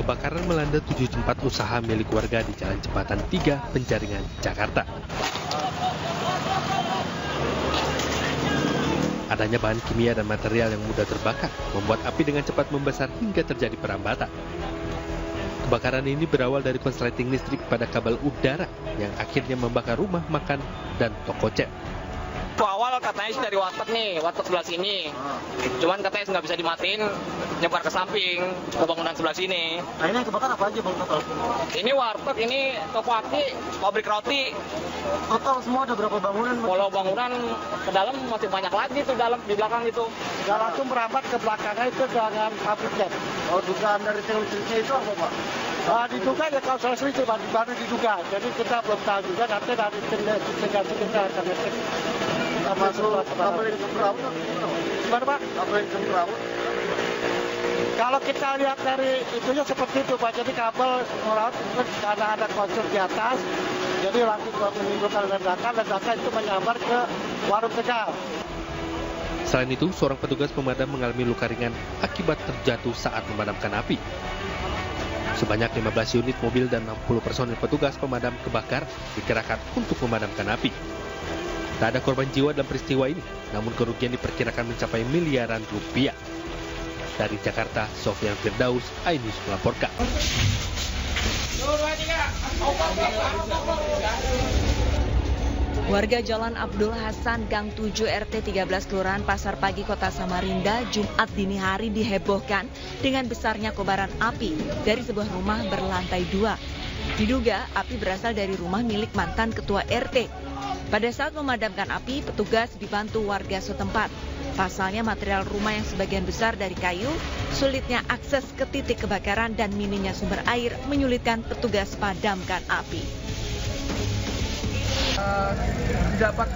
kebakaran melanda 7 tempat usaha milik warga di Jalan Jembatan 3, Penjaringan, Jakarta. Adanya bahan kimia dan material yang mudah terbakar membuat api dengan cepat membesar hingga terjadi perambatan. Kebakaran ini berawal dari konsleting listrik pada kabel udara yang akhirnya membakar rumah makan dan toko cat. Awal katanya sih dari warteg sebelah sini. Cuman katanya nggak bisa dimatiin, nyebar ke samping, ke bangunan sebelah sini. Nah ini yang kebakar apa aja Bang total? Ini warteg, ini toko aki, pabrik roti. Total semua ada berapa bangunan? Kalau bangunan ke dalam masih banyak lagi tuh di belakang itu. Nggak langsung merambat ke belakangnya itu dengan pabrik cat. Oh dugaan dari listriknya itu apa Pak? Diduga ya kalau soal listrik baru diduga. Jadi kita belum tahu juga nanti dari investigasi kita akan ngecek. Masuk kabel yang semrawut. Gimana Pak? Kabel yang semrawut. Kalau kita lihat dari itunya seperti itu Pak, jadi kabel semrawut karena ada konser di atas, jadi langsung menimbulkan ledakan itu menyambar ke warung Tegal. Selain itu, seorang petugas pemadam mengalami luka ringan akibat terjatuh saat memadamkan api. Sebanyak 15 unit mobil dan 60 personil petugas pemadam kebakar dikerahkan untuk memadamkan api. Tak ada korban jiwa dalam peristiwa ini, namun kerugian diperkirakan mencapai miliaran rupiah. Dari Jakarta, Sofyan Firdaus, iNews melaporkan. Warga Jalan Abdul Hasan, Gang 7 RT 13 Kelurahan Pasar Pagi, Kota Samarinda, Jumat dini hari dihebohkan dengan besarnya kobaran api dari sebuah rumah berlantai 2. Diduga api berasal dari rumah milik mantan ketua RT. Pada saat memadamkan api, petugas dibantu warga setempat. Pasalnya material rumah yang sebagian besar dari kayu, sulitnya akses ke titik kebakaran dan minimnya sumber air menyulitkan petugas padamkan api. Dapat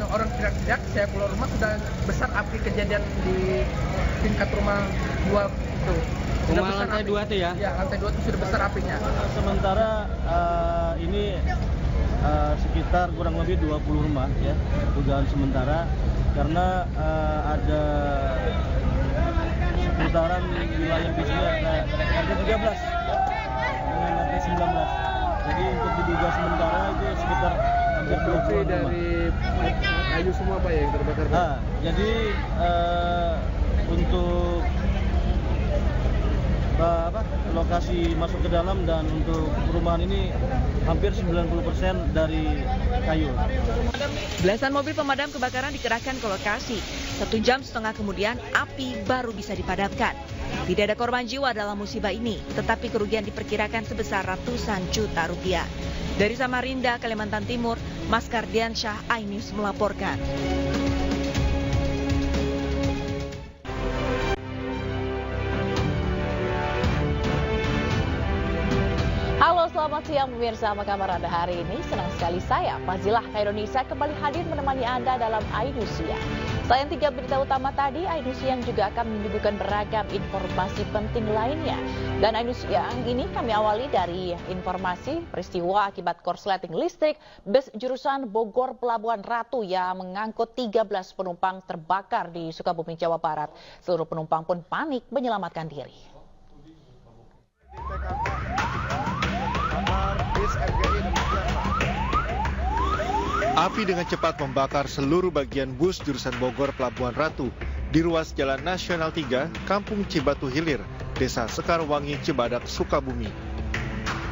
orang teriak-teriak, saya keluar rumah sudah besar api kejadian di tingkat rumah 2 itu. Rumah lantai 2 itu ya? Ya, lantai 2 itu sudah besar apinya. Sementara ini sekitar kurang lebih 20 rumah ya, dugaan sementara karena ada seputaran wilayah di sini ada RT 13 dengan RT 19. Jadi untuk diduga sementara itu sekitar hampir 20 rumah. Dari kayu semua Pak ya yang terbakar Pak? Jadi untuk lokasi masuk ke dalam dan untuk perumahan ini hampir 90% dari kayu. Belasan mobil pemadam kebakaran dikerahkan ke lokasi. 1,5 jam kemudian api baru bisa dipadamkan. Tidak ada korban jiwa dalam musibah ini, tetapi kerugian diperkirakan sebesar ratusan juta rupiah. Dari Samarinda, Kalimantan Timur, Mas Kardiansyah, iNews melaporkan. Halo, selamat siang pemirsa, apa kabar Anda hari ini? Senang sekali saya, Fazilah Indonesia, kembali hadir menemani Anda dalam iNews Siang. Selain 3 berita utama tadi, iNews Siang juga akan menyuguhkan beragam informasi penting lainnya. Dan iNews Siang ini kami awali dari informasi peristiwa akibat korsleting listrik bus jurusan Bogor Pelabuhan Ratu yang mengangkut 13 penumpang terbakar di Sukabumi, Jawa Barat. Seluruh penumpang pun panik menyelamatkan diri. Api dengan cepat membakar seluruh bagian bus jurusan Bogor Pelabuhan Ratu di ruas Jalan Nasional 3, Kampung Cibatu Hilir, Desa Sekarwangi, Cibadak, Sukabumi.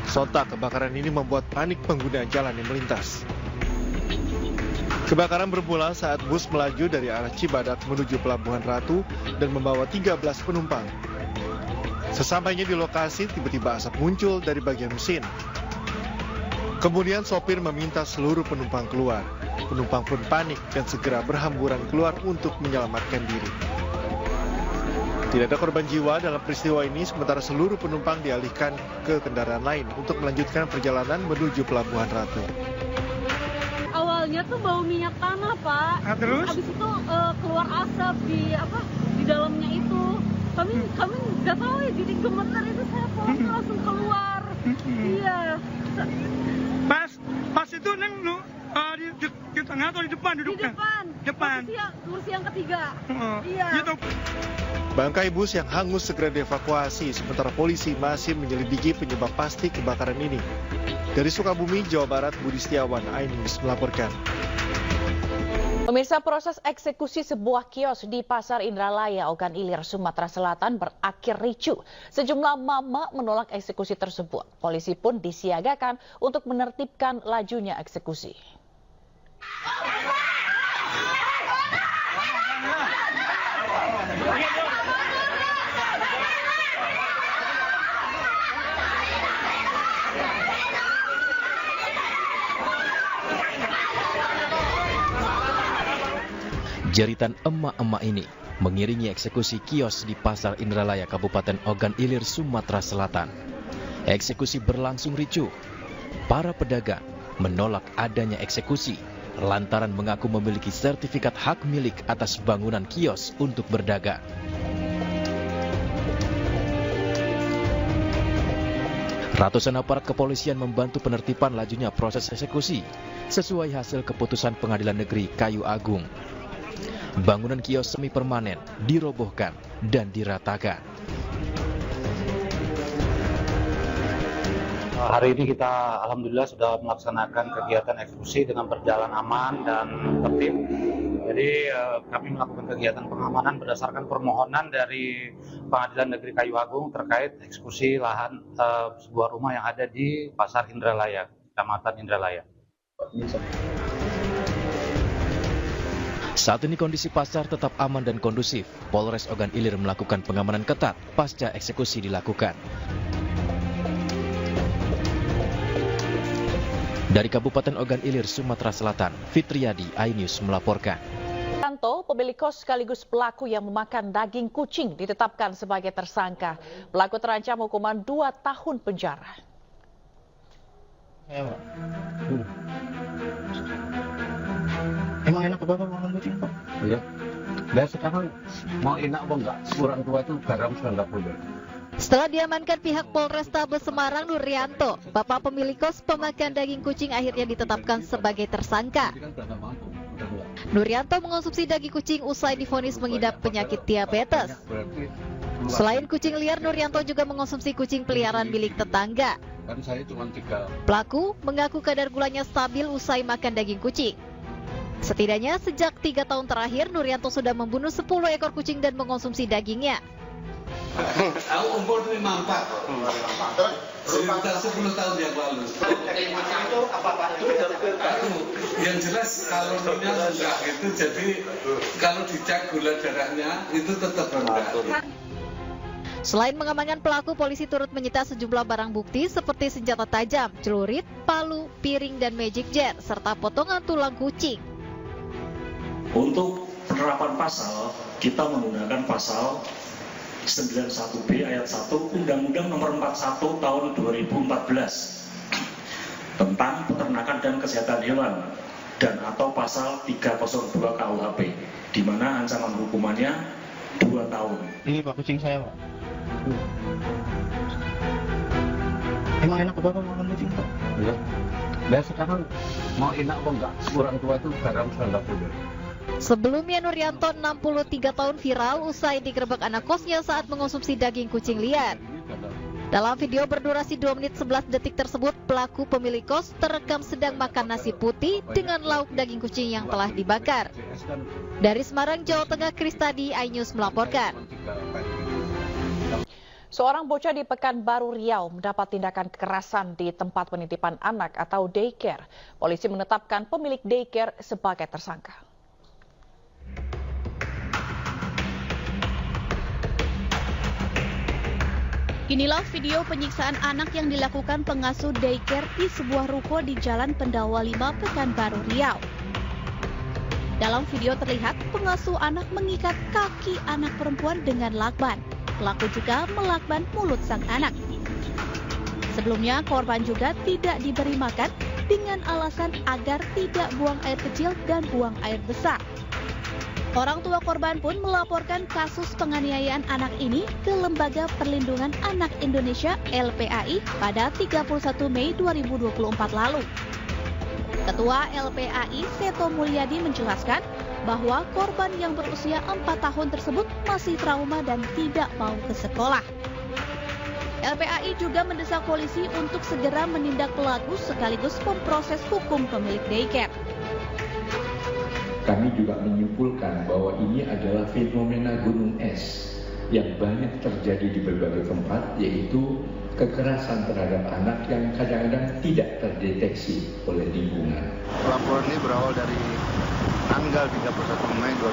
Sontak kebakaran ini membuat panik pengguna jalan yang melintas. Kebakaran bermula saat bus melaju dari arah Cibadak menuju Pelabuhan Ratu dan membawa 13 penumpang. Sesampainya di lokasi, tiba-tiba asap muncul dari bagian mesin. Kemudian sopir meminta seluruh penumpang keluar. Penumpang pun panik dan segera berhamburan keluar untuk menyelamatkan diri. Tidak ada korban jiwa dalam peristiwa ini, sementara seluruh penumpang dialihkan ke kendaraan lain untuk melanjutkan perjalanan menuju Pelabuhan Ratu. Awalnya tuh bau minyak tanah, Pak. Terus? Habis itu keluar asap di dalamnya itu. Kami nggak tahu ya, jadi gemeter itu saya langsung keluar. Iya. Pas itu Neng Di tengah atau di depan duduknya? Di depan. Kursi yang ketiga. Iya. Gitu. Bangkai bus yang hangus segera dievakuasi, sementara polisi masih menyelidiki penyebab pasti kebakaran ini. Dari Sukabumi, Jawa Barat, Budi Setiawan, iNews melaporkan. Pemirsa, proses eksekusi sebuah kios di Pasar Indralaya, Ogan Ilir, Sumatera Selatan berakhir ricuh. Sejumlah mama menolak eksekusi tersebut. Polisi pun disiagakan untuk menertibkan lajunya eksekusi. Jeritan emak-emak ini mengiringi eksekusi kios di Pasar Indralaya, Kabupaten Ogan Ilir, Sumatera Selatan. Eksekusi berlangsung ricuh. Para pedagang menolak adanya eksekusi lantaran mengaku memiliki sertifikat hak milik atas bangunan kios untuk berdagang. Ratusan aparat kepolisian membantu penertiban lajunya proses eksekusi sesuai hasil keputusan Pengadilan Negeri Kayu Agung. Bangunan kios semi permanen dirobohkan dan diratakan. Hari ini kita alhamdulillah sudah melaksanakan kegiatan eksekusi dengan berjalan aman dan tertib. Jadi kami melakukan kegiatan pengamanan berdasarkan permohonan dari Pengadilan Negeri Kayu Agung terkait eksekusi lahan sebuah rumah yang ada di Pasar Indralaya, Kecamatan Indralaya. Saat ini kondisi pasar tetap aman dan kondusif. Polres Ogan Ilir melakukan pengamanan ketat pasca eksekusi dilakukan. Dari Kabupaten Ogan Ilir, Sumatera Selatan, Fitriadi, iNews melaporkan. Tanto, pemilik kos sekaligus pelaku yang memakan daging kucing ditetapkan sebagai tersangka. Pelaku terancam hukuman 2 tahun penjara. Emang enak Bapak makan kucing, Pak? Iya. Dan sekarang mau enak apa enggak? Orang tua itu garam sudah enggak boleh. Setelah diamankan pihak Polrestabes Semarang, Nuryanto, bapak pemilik kos pemakan daging kucing akhirnya ditetapkan sebagai tersangka. Nuryanto mengonsumsi daging kucing usai divonis mengidap penyakit diabetes. Selain kucing liar, Nuryanto juga mengonsumsi kucing peliharaan milik tetangga. Pelaku mengaku kadar gulanya stabil usai makan daging kucing. Setidaknya sejak 3 tahun terakhir, Nuryanto sudah membunuh 10 ekor kucing dan mengonsumsi dagingnya. Aku umur 54. Sekitar 10 tahun yang lalu. Itu apa-apa? Yang jelas kalorinya rendah itu, jadi kalau dicek gula darahnya itu tetap rendah. Selain mengamankan pelaku, polisi turut menyita sejumlah barang bukti seperti senjata tajam, celurit, palu, piring, dan magic jar, serta potongan tulang kucing. Untuk penerapan pasal, kita menggunakan pasal 91B ayat 1 Undang-Undang Nomor 41 Tahun 2014 tentang peternakan dan kesehatan hewan dan atau pasal 302 KUHP, di mana ancaman hukumannya 2 tahun. Ini Pak kucing saya, Pak. Emang enak Bapak makan kucing, Pak? Iya. Dan sekarang mau enak apa enggak? Orang tua itu garam sudah enggak boleh. Sebelumnya Nuryanto 63 tahun viral usai digerebek anak kosnya saat mengonsumsi daging kucing liar. Dalam video berdurasi 2 menit 11 detik tersebut, pelaku pemilik kos terekam sedang makan nasi putih dengan lauk daging kucing yang telah dibakar. Dari Semarang, Jawa Tengah, Kristadi, iNews melaporkan. Seorang bocah di Pekanbaru Riau mendapat tindakan kekerasan di tempat penitipan anak atau daycare. Polisi menetapkan pemilik daycare sebagai tersangka. Inilah video penyiksaan anak yang dilakukan pengasuh daycare di sebuah ruko di Jalan Pendawa 5, Pekanbaru Riau. Dalam video terlihat pengasuh anak mengikat kaki anak perempuan dengan lakban. Pelaku juga melakban mulut sang anak. Sebelumnya korban juga tidak diberi makan dengan alasan agar tidak buang air kecil dan buang air besar. Orang tua korban pun melaporkan kasus penganiayaan anak ini ke Lembaga Perlindungan Anak Indonesia (LPAI) pada 31 Mei 2024 lalu. Ketua LPAI Seto Mulyadi menjelaskan bahwa korban yang berusia 4 tahun tersebut masih trauma dan tidak mau ke sekolah. LPAI juga mendesak polisi untuk segera menindak pelaku sekaligus memproses hukum pemilik daycare. Kami juga menyimpulkan bahwa ini adalah fenomena gunung es yang banyak terjadi di berbagai tempat, yaitu kekerasan terhadap anak yang kadang-kadang tidak terdeteksi oleh lingkungan. Laporan ini berawal dari tanggal 31 Mei 2024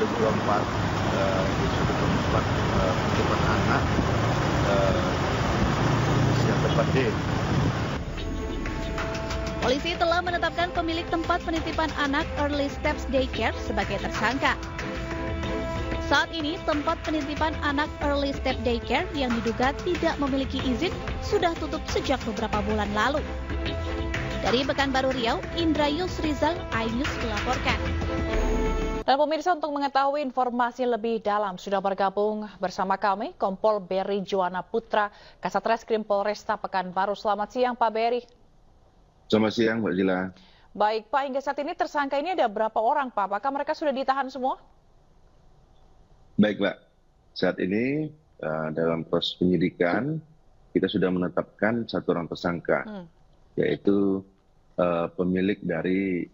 di suatu tempat penitipan anak yang tempat D. Polisi telah menetapkan pemilik tempat penitipan anak Early Steps Daycare sebagai tersangka. Saat ini, tempat penitipan anak Early Step Daycare yang diduga tidak memiliki izin sudah tutup sejak beberapa bulan lalu. Dari Pekanbaru Riau, Indra Yusrizal, iNews melaporkan. Dan pemirsa, untuk mengetahui informasi lebih dalam sudah bergabung bersama kami Kompol Beri Juwana Putra, Kasat Reskrim Polresta Pekanbaru. Selamat siang Pak Beri. Selamat siang Mbak Jila. Baik Pak, hingga saat ini tersangka ini ada berapa orang Pak? Apakah mereka sudah ditahan semua? Baik Mbak, saat ini dalam proses penyidikan kita sudah menetapkan satu orang tersangka, yaitu pemilik dari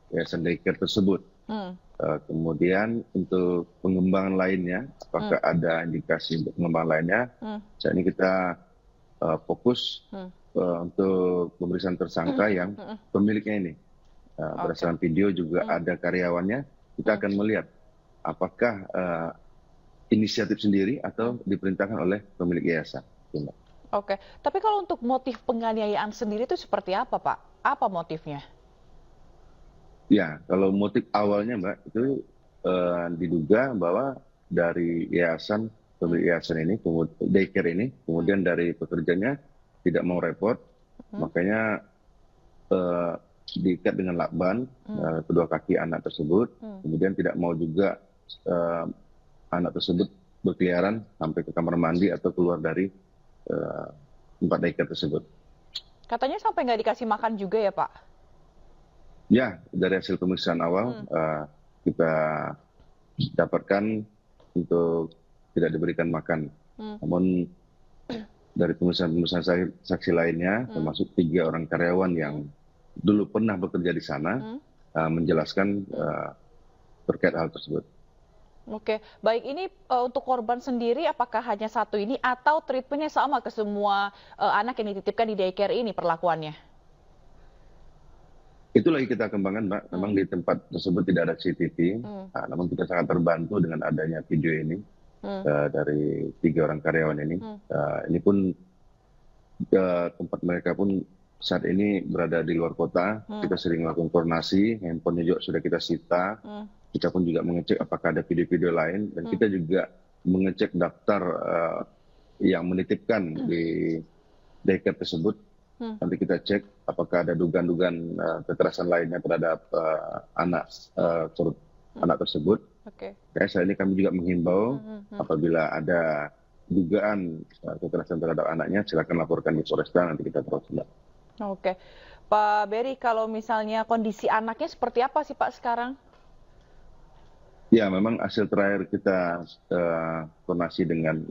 yayasan daycare tersebut. Kemudian untuk pengembangan lainnya, apakah ada indikasi untuk pengembangan lainnya, saat ini kita fokus untuk pemeriksaan tersangka yang pemiliknya ini. Berdasarkan video juga ada karyawannya, kita akan melihat apakah inisiatif sendiri atau diperintahkan oleh pemilik yayasan. Oke, tapi kalau untuk motif penganiayaan sendiri itu seperti apa Pak? Apa motifnya? Ya, kalau motif awalnya Mbak, itu diduga bahwa dari yayasan, pemilik yayasan ini, daycare ini, kemudian dari pekerjanya tidak mau repot, makanya diikat dengan lakban kedua kaki anak tersebut, kemudian tidak mau juga anak tersebut berkeliaran sampai ke kamar mandi atau keluar dari tempat daycare tersebut. Katanya sampai nggak dikasih makan juga ya Pak? Ya, dari hasil pemeriksaan awal kita dapatkan untuk tidak diberikan makan. Namun dari pemeriksaan saksi lainnya, termasuk 3 orang karyawan yang dulu pernah bekerja di sana, menjelaskan terkait hal tersebut. Oke, baik, ini untuk korban sendiri apakah hanya satu ini atau treatmentnya sama ke semua anak yang dititipkan di daycare ini perlakuannya? Itu lagi kita kembangkan Mbak, memang di tempat tersebut tidak ada CCTV, namun kita sangat terbantu dengan adanya video ini. Dari 3 orang karyawan ini. Ini pun tempat mereka pun saat ini berada di luar kota. Kita sering melakukan koordinasi, handphonenya juga sudah kita sita. Kita pun juga mengecek apakah ada video-video lain, dan kita juga mengecek daftar yang menitipkan di daycare tersebut. Nanti kita cek apakah ada dugaan-dugaan kekerasan lainnya terhadap anak tersebut. Saat ini kami juga menghimbau apabila ada dugaan kekerasan terhadap anaknya, silakan laporkan di Polresta, nanti kita proses. Oke, Pak Beri, kalau misalnya kondisi anaknya seperti apa sih Pak sekarang? Ya, memang hasil terakhir kita koordinasi dengan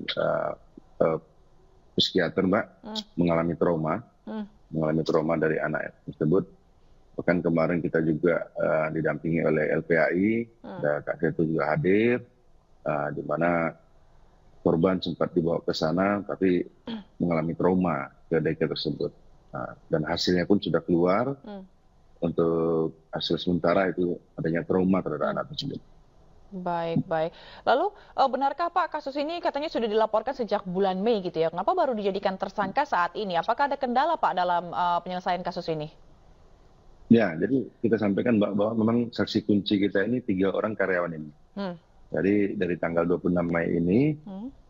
psikiater Mbak, mengalami trauma dari anak tersebut. Pekan kemarin kita juga didampingi oleh LPAI, dan Kak Seto juga hadir, di mana korban sempat dibawa ke sana, tapi mengalami trauma ke daycare tersebut. Dan hasilnya pun sudah keluar, untuk hasil sementara itu adanya trauma terhadap anak tersebut. Baik. Lalu benarkah Pak kasus ini katanya sudah dilaporkan sejak bulan Mei gitu ya? Kenapa baru dijadikan tersangka saat ini? Apakah ada kendala Pak dalam penyelesaian kasus ini? Ya, jadi kita sampaikan bahwa memang saksi kunci kita ini 3 orang karyawan ini. Jadi dari tanggal 26 Mei ini,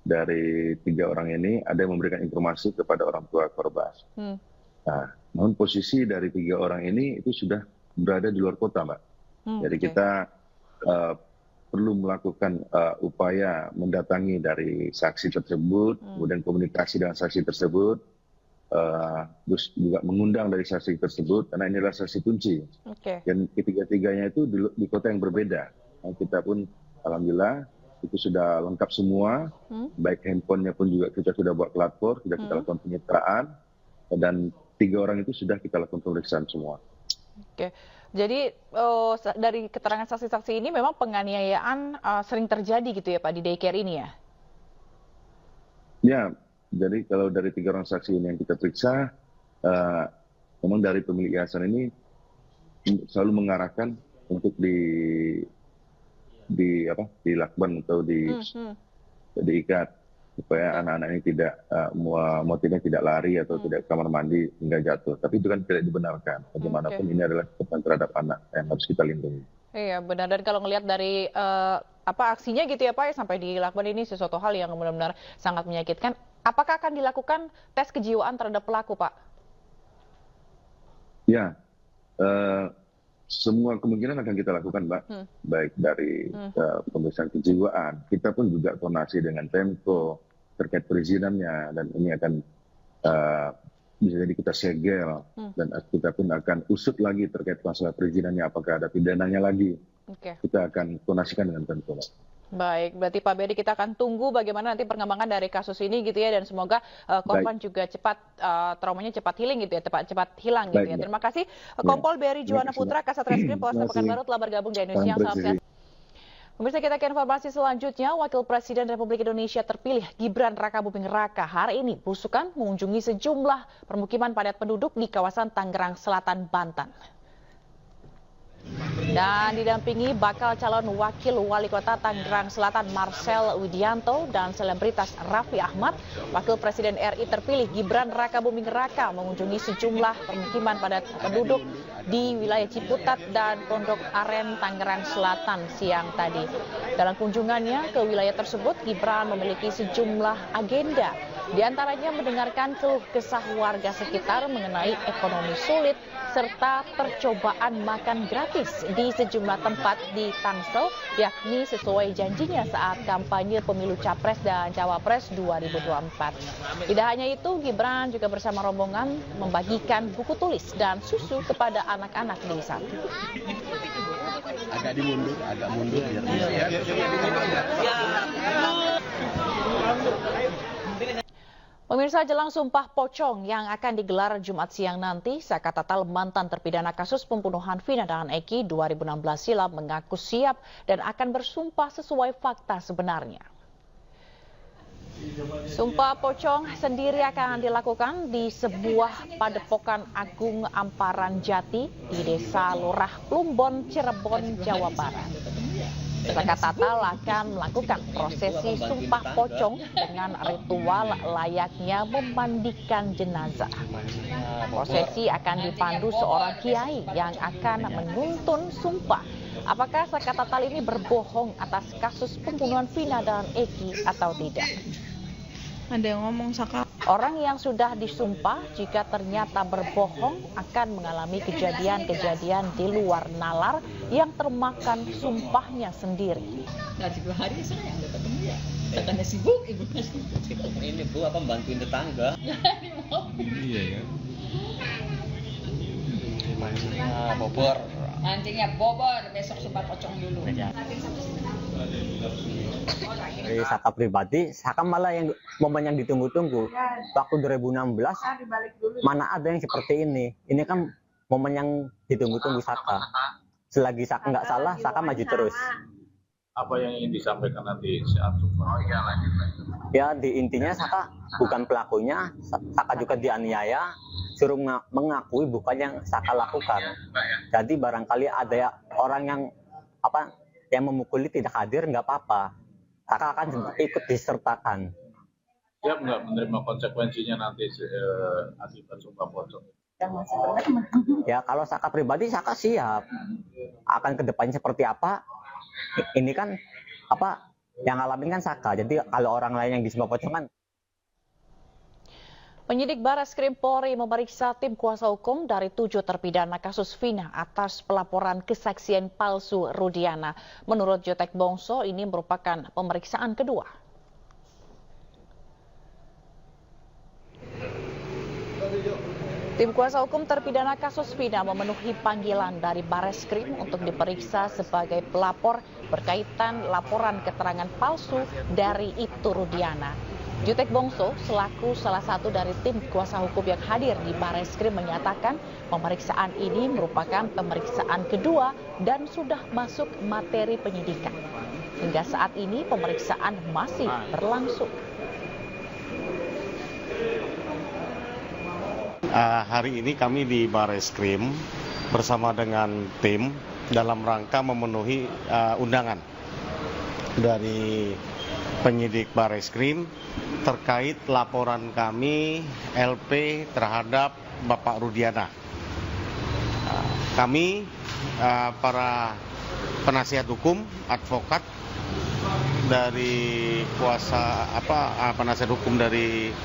dari 3 orang ini ada yang memberikan informasi kepada orang tua korban. Nah, namun posisi dari 3 orang ini itu sudah berada di luar kota, Mbak. Jadi kita perlu melakukan upaya mendatangi dari saksi tersebut, kemudian komunikasi dengan saksi tersebut, terus juga mengundang dari saksi tersebut karena ini adalah saksi kunci. Dan ketiga-tiganya itu di kota yang berbeda. Nah, kita pun alhamdulillah itu sudah lengkap semua, baik handphonenya pun juga kita sudah buat lapor, sudah kita lakukan penyitaan, dan 3 orang itu sudah kita lakukan pemeriksaan semua. Jadi dari keterangan saksi-saksi ini memang penganiayaan sering terjadi gitu ya Pak di daycare ini ya? Ya, jadi kalau dari 3 orang saksi ini yang kita periksa, memang dari pemilik yayasan ini selalu mengarahkan untuk dilakukan atau diikat supaya anak-anak ini tidak motifnya tidak lari atau tidak kamar mandi hingga jatuh. Tapi itu kan tidak dibenarkan. Bagaimanapun ini adalah kepentingan terhadap anak yang harus kita lindungi. Iya benar, dan kalau ngelihat dari aksinya gitu ya Pak, sampai dilakukan ini sesuatu hal yang benar-benar sangat menyakitkan. Apakah akan dilakukan tes kejiwaan terhadap pelaku Pak? Ya, semua kemungkinan akan kita lakukan Mbak, baik dari pemeriksaan kejiwaan, kita pun juga koordinasi dengan Pemko terkait perizinannya, dan ini akan bisa jadi kita segel, dan kita pun akan usut lagi terkait masalah perizinannya, apakah ada pidananya lagi. Kita akan koordinasikan dengan Pemko. Baik, berarti Pak Bedi kita akan tunggu bagaimana nanti perkembangan dari kasus ini gitu ya, dan semoga korban juga cepat traumanya cepat healing gitu ya, cepat hilang gitu ya. Terima kasih Kompol Beri Juwana Putra, Kasat Reskrim Polresta Pekanbaru telah bergabung di Indonesia. Salam sehat. Pemirsa, kita ke informasi selanjutnya. Wakil Presiden Republik Indonesia terpilih Gibran Rakabuming Raka hari ini berusukan mengunjungi sejumlah permukiman padat penduduk di kawasan Tangerang Selatan, Banten. Dan didampingi bakal calon wakil wali kota Tangerang Selatan Marcel Widianto dan selebritas Raffi Ahmad, Wakil Presiden RI terpilih Gibran Rakabuming Raka mengunjungi sejumlah permukiman padat penduduk di wilayah Ciputat dan Pondok Aren, Tangerang Selatan siang tadi. Dalam kunjungannya ke wilayah tersebut, Gibran memiliki sejumlah agenda. Di antaranya mendengarkan keluh kesah warga sekitar mengenai ekonomi sulit serta percobaan makan gratis di sejumlah tempat di Tangsel, yakni sesuai janjinya saat kampanye pemilu Capres dan Cawapres 2024. Tidak hanya itu, Gibran juga bersama rombongan membagikan buku tulis dan susu kepada anak-anak di sana. Agak mundur biar Pemirsa, jelang Sumpah Pocong yang akan digelar Jumat siang nanti, Saka Tatal mantan terpidana kasus pembunuhan Vina dan Eki 2016 silam mengaku siap dan akan bersumpah sesuai fakta sebenarnya. Sumpah Pocong sendiri akan dilakukan di sebuah padepokan Agung Amparan Jati di Desa Lurah Plumbon, Cirebon, Jawa Barat. Saka Tatal akan melakukan prosesi Sumpah Pocong dengan ritual layaknya memandikan jenazah. Prosesi akan dipandu seorang kiai yang akan menuntun sumpah. Apakah Saka Tatal ini berbohong atas kasus pembunuhan Vina dan Eki atau tidak? Ada yang ngomong Saka. Orang yang sudah disumpah jika ternyata berbohong akan mengalami kejadian-kejadian di luar nalar yang termakan sumpahnya sendiri. Nah, 2 hari saya nggak ketemu ya. Katanya sibuk, ibunya sibuk. Ini Bu, apa bantuin tetangga? Iya ya. Mancingnya bobor. Mancingnya bobor, besok Sumpah Pocong dulu. Dari Saka pribadi, Saka malah yang momen yang ditunggu-tunggu. Waktu 2016, mana ada yang seperti ini. Ini kan momen yang ditunggu-tunggu Saka. Selagi Saka nggak salah, Saka maju terus. Apa yang ingin disampaikan nanti saat Sumpah? Ya, di intinya Saka bukan pelakunya, Saka juga dianiaya, suruh mengakui bukan yang Saka lakukan. Jadi barangkali ada orang yang memukuli tidak hadir, nggak apa-apa. Saka akan ikut disertakan. Siap nggak menerima konsekuensinya nanti akibat Sumpah Pocong? Ya, kalau Saka pribadi, Saka siap. Akan kedepannya seperti apa? Ini kan yang ngalamin kan Saka. Jadi kalau orang lain yang di Sumpah Pocong kan. Penyidik Barreskrim Polri memeriksa tim kuasa hukum dari 7 terpidana kasus Vina atas pelaporan kesaksian palsu Rudiana. Menurut Jotek Bongso, ini merupakan pemeriksaan kedua. Tim kuasa hukum terpidana kasus Vina memenuhi panggilan dari Bareskrim untuk diperiksa sebagai pelapor berkaitan laporan keterangan palsu dari Ibtu Rudiana. Jutek Bongso selaku salah satu dari tim kuasa hukum yang hadir di Bareskrim menyatakan pemeriksaan ini merupakan pemeriksaan kedua dan sudah masuk materi penyidikan. Hingga saat ini pemeriksaan masih berlangsung. Hari ini kami di Bareskrim bersama dengan tim dalam rangka memenuhi undangan dari penyidik Bareskrim terkait laporan kami LP terhadap Bapak Rudiana. Kami para penasihat hukum, advokat dari penasihat hukum dari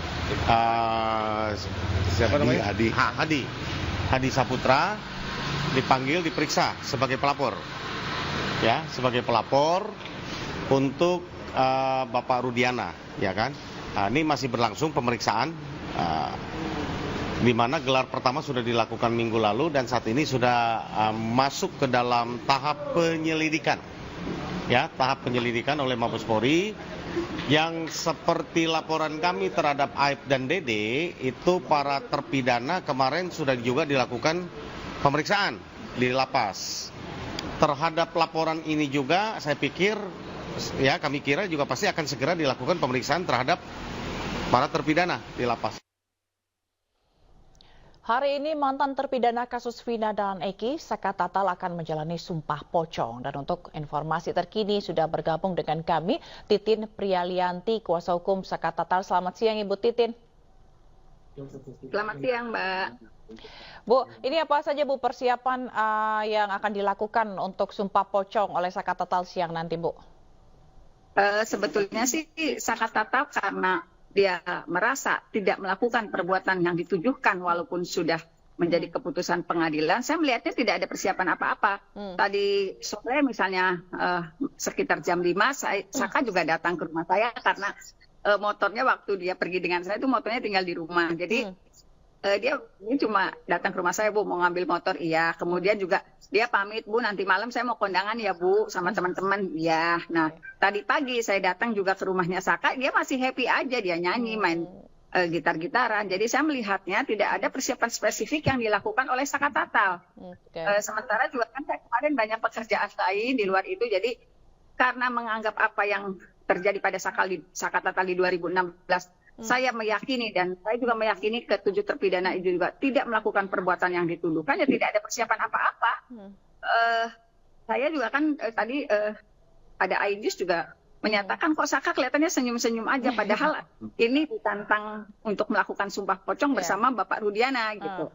siapa namanya? Hadi Saputra dipanggil diperiksa sebagai pelapor. Ya, sebagai pelapor untuk Bapak Rudiana, ya kan? Ini masih berlangsung pemeriksaan di mana gelar pertama sudah dilakukan minggu lalu dan saat ini sudah masuk ke dalam tahap penyelidikan. Ya, tahap penyelidikan oleh Mabes Polri yang seperti laporan kami terhadap Aib dan Dede itu para terpidana kemarin sudah juga dilakukan pemeriksaan di lapas. Terhadap laporan ini juga saya pikir ya kami kira juga pasti akan segera dilakukan pemeriksaan terhadap para terpidana di lapas. Hari ini mantan terpidana kasus Vina dan Eki, Saka Tatal akan menjalani sumpah pocong. Dan untuk informasi terkini sudah bergabung dengan kami, Titin Prialianti, kuasa hukum Saka Tatal. Selamat siang Ibu Titin. Selamat siang Mbak. Bu, ini apa saja Bu persiapan yang akan dilakukan untuk sumpah pocong oleh Saka Tatal siang nanti Bu? Sebetulnya sih Saka Tatal karena dia merasa tidak melakukan perbuatan yang ditujukan walaupun sudah menjadi keputusan pengadilan, saya melihatnya tidak ada persiapan apa-apa. Tadi sore misalnya sekitar jam 5, Saka juga datang ke rumah saya karena motornya waktu dia pergi dengan saya itu motornya tinggal di rumah. Jadi dia cuma datang ke rumah saya, Bu, mau ngambil motor, iya. Kemudian juga dia pamit, Bu, nanti malam saya mau kondangan ya, Bu, sama teman-teman, iya. Nah, tadi pagi saya datang juga ke rumahnya Saka, dia masih happy aja, dia nyanyi, main gitar-gitaran. Jadi saya melihatnya tidak ada persiapan spesifik yang dilakukan oleh Saka Tatal. Sementara juga kan saya kemarin banyak pekerjaan lain di luar itu, jadi karena menganggap apa yang terjadi pada Saka Tatal di 2016, saya meyakini dan saya juga meyakini ke-7 terpidana itu juga tidak melakukan perbuatan yang dituduhkan, ya tidak ada persiapan apa-apa. Saya juga kan tadi ada Aidis juga menyatakan kok Saka kelihatannya senyum-senyum aja, padahal ini ditantang untuk melakukan sumpah pocong bersama Bapak Rudiana gitu.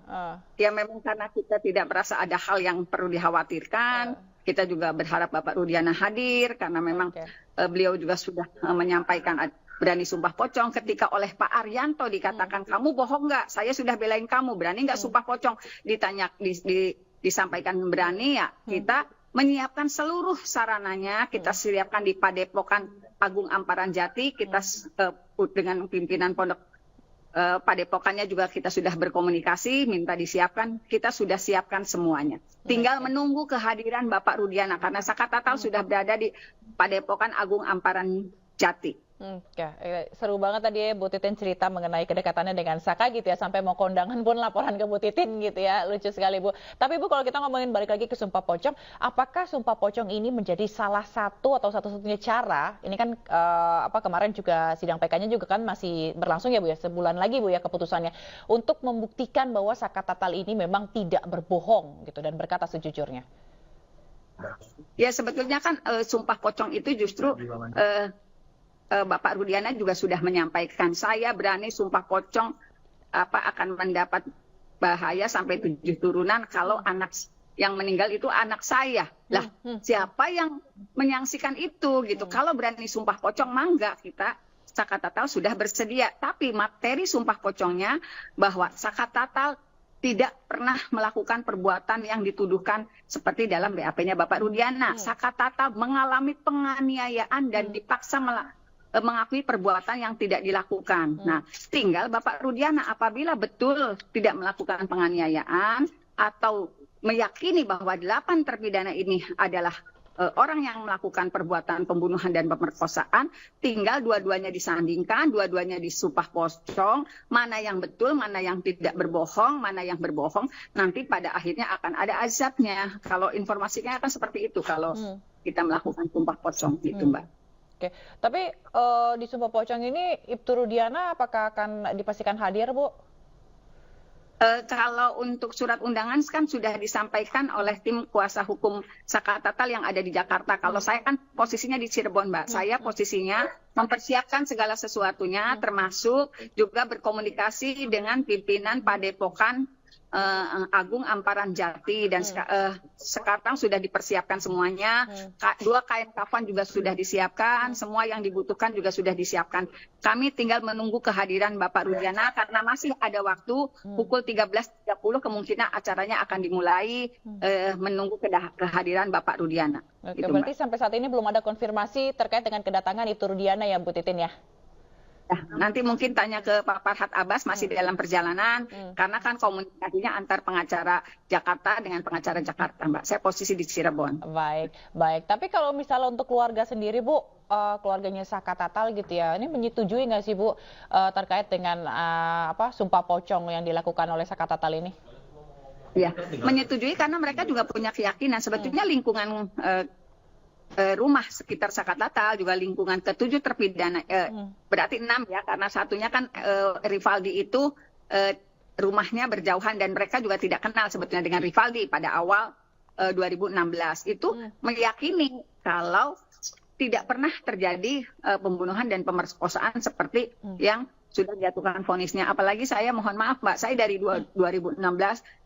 Ya memang karena kita tidak merasa ada hal yang perlu dikhawatirkan, kita juga berharap Bapak Rudiana hadir karena memang beliau juga sudah menyampaikan berani sumpah pocong ketika oleh Pak Arianto dikatakan kamu bohong nggak, saya sudah belain kamu, berani nggak sumpah pocong, ditanya disampaikan berani ya, kita menyiapkan seluruh sarananya, kita siapkan di Padepokan Agung Amparan Jati, kita dengan pimpinan pondok Padepokannya juga kita sudah berkomunikasi, minta disiapkan, kita sudah siapkan semuanya. Tinggal menunggu kehadiran Bapak Rudiana karena Saka Tatal sudah berada di Padepokan Agung Amparan Jati. Seru banget tadi ya Bu Titin cerita mengenai kedekatannya dengan Saka gitu ya, sampai mau kondangan pun laporan ke Bu Titin gitu ya, lucu sekali Bu. Tapi Bu, kalau kita ngomongin balik lagi ke sumpah pocong, apakah sumpah pocong ini menjadi salah satu atau satu-satunya cara, ini kan kemarin juga sidang PK-nya juga kan masih berlangsung ya Bu ya, sebulan lagi Bu ya keputusannya, untuk membuktikan bahwa Saka Tatal ini memang tidak berbohong gitu dan berkata sejujurnya? Ya sebetulnya kan sumpah pocong itu justru Bapak Rudiana juga sudah menyampaikan, saya berani sumpah pocong akan mendapat bahaya sampai 7 turunan kalau anak yang meninggal itu anak saya. Lah, siapa yang menyaksikan itu gitu? Kalau berani sumpah pocong mangga kita Saka Tatal sudah bersedia, tapi materi sumpah pocongnya bahwa Saka Tatal tidak pernah melakukan perbuatan yang dituduhkan seperti dalam BAP-nya Bapak Rudiana. Saka Tatal mengalami penganiayaan dan dipaksa mengakui perbuatan yang tidak dilakukan. Nah, tinggal Bapak Rudiana apabila betul tidak melakukan penganiayaan atau meyakini bahwa 8 terpidana ini adalah orang yang melakukan perbuatan pembunuhan dan pemerkosaan, tinggal dua-duanya disandingkan, dua-duanya disumpah pocong, mana yang betul, mana yang tidak berbohong, mana yang berbohong, nanti pada akhirnya akan ada azabnya. Kalau informasinya akan seperti itu kalau kita melakukan sumpah pocong gitu, Mbak. Oke, tapi di sumpah pocong ini Ibtu Rudiana apakah akan dipastikan hadir, Bu? Kalau untuk surat undangan kan sudah disampaikan oleh tim kuasa hukum Saka Tatal yang ada di Jakarta. Kalau saya kan posisinya di Cirebon, Mbak. Saya posisinya mempersiapkan segala sesuatunya, termasuk juga berkomunikasi dengan pimpinan Padepokan Agung Amparan Jati, dan sekarang sudah dipersiapkan semuanya. 2 kain kafan juga sudah disiapkan, semua yang dibutuhkan juga sudah disiapkan. Kami tinggal menunggu kehadiran Bapak Rudiana karena masih ada waktu pukul 13.30 kemungkinan acaranya akan dimulai, menunggu kehadiran Bapak Rudiana. Oke, gitu, berarti Mbak. sampai saat ini belum ada konfirmasi terkait dengan kedatangan Ibtu Rudiana ya, Bu Titin ya? Nanti mungkin tanya ke Pak Farhad Abbas, masih dalam perjalanan, karena kan komunikasinya antar pengacara Jakarta dengan pengacara Jakarta, Mbak. Saya posisi di Cirebon. Baik. Tapi kalau misalnya untuk keluarga sendiri, Bu, keluarganya Saka Tatal gitu ya, ini menyetujui nggak sih, Bu, terkait dengan sumpah pocong yang dilakukan oleh Saka Tatal ini? Ya, menyetujui karena mereka juga punya keyakinan. Sebetulnya lingkungan rumah sekitar Saka Tatal juga lingkungan ke-7 terpidana, berarti 6 ya, karena satunya kan Rivaldi itu rumahnya berjauhan dan mereka juga tidak kenal sebetulnya dengan Rivaldi pada awal 2016 itu meyakini kalau tidak pernah terjadi pembunuhan dan pemerkosaan seperti yang sudah dijatuhkan vonisnya. Apalagi saya mohon maaf, Mbak, saya dari 2016